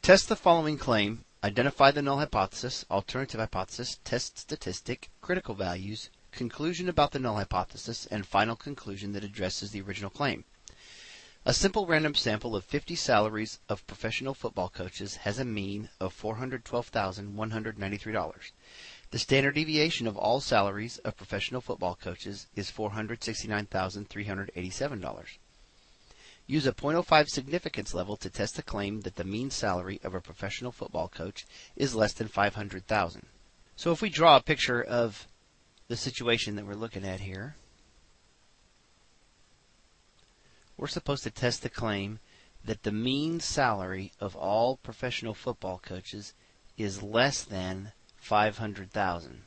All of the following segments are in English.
Test the following claim. Identify the null hypothesis, alternative hypothesis, test statistic, critical values, conclusion about the null hypothesis, and final conclusion that addresses the original claim. A simple random sample of 50 salaries of professional football coaches has a mean of $412,193. The standard deviation of all salaries of professional football coaches is $469,387. Use a 0.05 significance level to test the claim that the mean salary of a professional football coach is less than $500,000. So if we draw a picture of the situation that we're looking at here, we're supposed to test the claim that the mean salary of all professional football coaches is less than $500,000.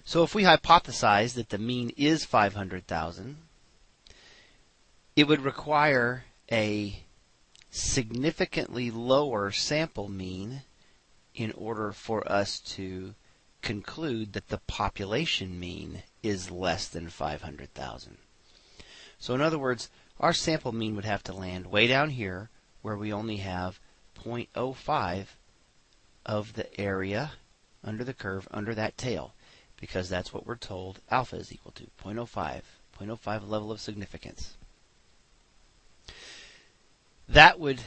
So if we hypothesize that the mean is $500,000, it would require a significantly lower sample mean in order for us to conclude that the population mean is less than 500,000. So in other words, our sample mean would have to land way down here where we only have 0.05 of the area under the curve under that tail, because that's what we're told alpha is equal to, 0.05 level of significance. That would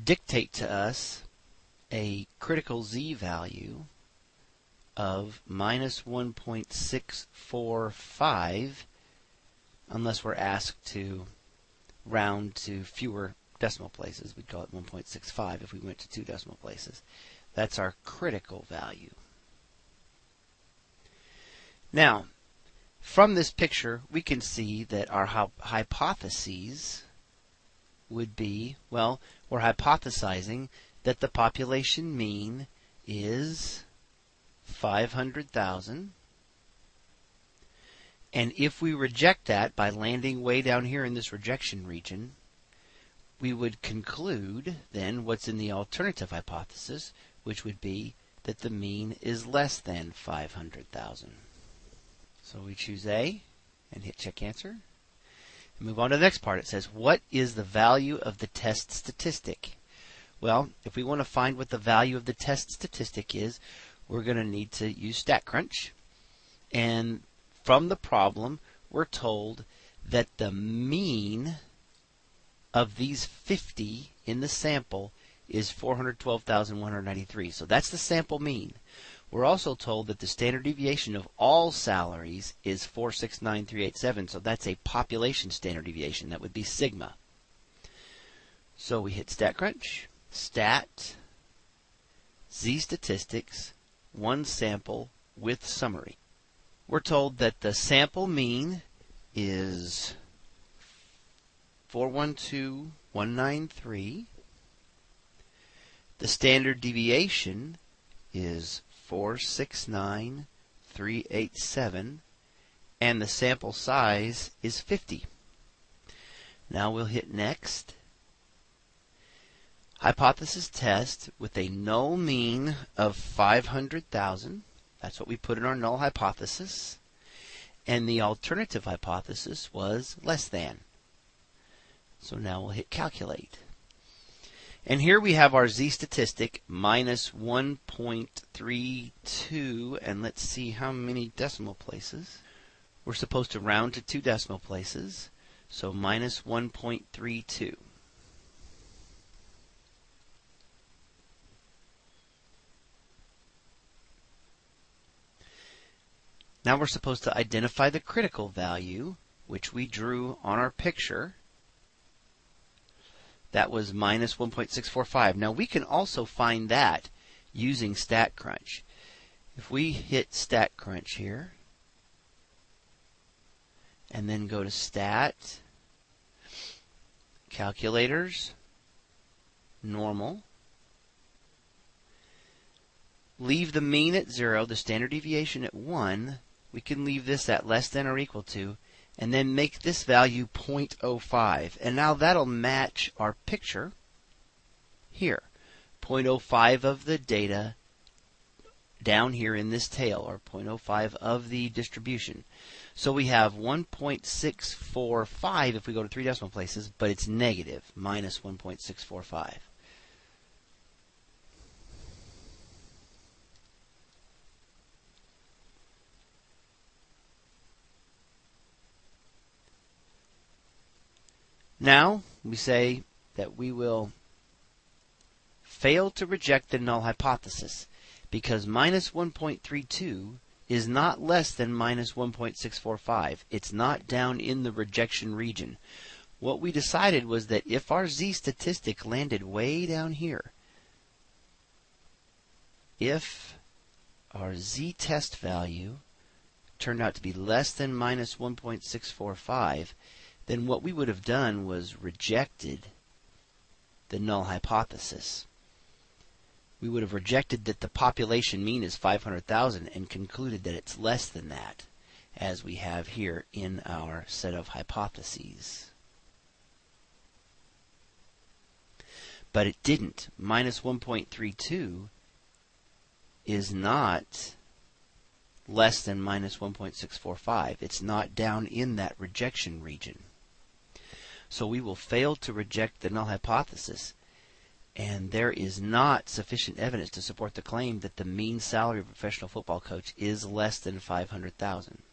dictate to us a critical z value of minus 1.645 unless we're asked to round to fewer decimal places. We'd call it 1.65 if we went to 2 decimal places. That's our critical value. Now, from this picture, we can see that our hypotheses would be, well, we're hypothesizing that the population mean is 500,000. And if we reject that by landing way down here in this rejection region, we would conclude then what's in the alternative hypothesis, which would be that the mean is less than 500,000. So we choose A and hit check answer. And move on to the next part. It says, what is the value of the test statistic? Well, if we want to find what the value of the test statistic is, we're going to need to use StatCrunch. And from the problem, we're told that the mean of these 50 in the sample is 412,193. So that's the sample mean. We're also told that the standard deviation of all salaries is 469,387. So that's a population standard deviation. That would be sigma. So we hit StatCrunch, stat, z statistics, one sample with summary. We're told that the sample mean is 412,193. The standard deviation is 469,387. And the sample size is 50. Now we'll hit next. Hypothesis test with a null mean of 500,000. That's what we put in our null hypothesis. And the alternative hypothesis was less than. So now we'll hit calculate. And here we have our z statistic minus 1.32. And let's see how many decimal places. We're supposed to round to 2 decimal places. So minus 1.32. Now we're supposed to identify the critical value, which we drew on our picture. That was minus 1.645. Now we can also find that using StatCrunch. If we hit StatCrunch here, and then go to Stat, Calculators, Normal, leave the mean at 0, the standard deviation at 1, we can leave this at less than or equal to, and then make this value 0.05. And now that'll match our picture here. 0.05 of the data down here in this tail, or 0.05 of the distribution. So we have 1.645 if we go to 3 decimal places, but it's negative, minus 1.645. Now we say that we will fail to reject the null hypothesis because minus 1.32 is not less than minus 1.645. It's not down in the rejection region. What we decided was that if our z statistic landed way down here, if our z-test value turned out to be less than minus 1.645, then what we would have done was rejected the null hypothesis. We would have rejected that the population mean is 500,000 and concluded that it's less than that, as we have here in our set of hypotheses. But it didn't. Minus 1.32 is not less than minus 1.645. It's not down in that rejection region. So we will fail to reject the null hypothesis, and there is not sufficient evidence to support the claim that the mean salary of a professional football coach is less than 500,000.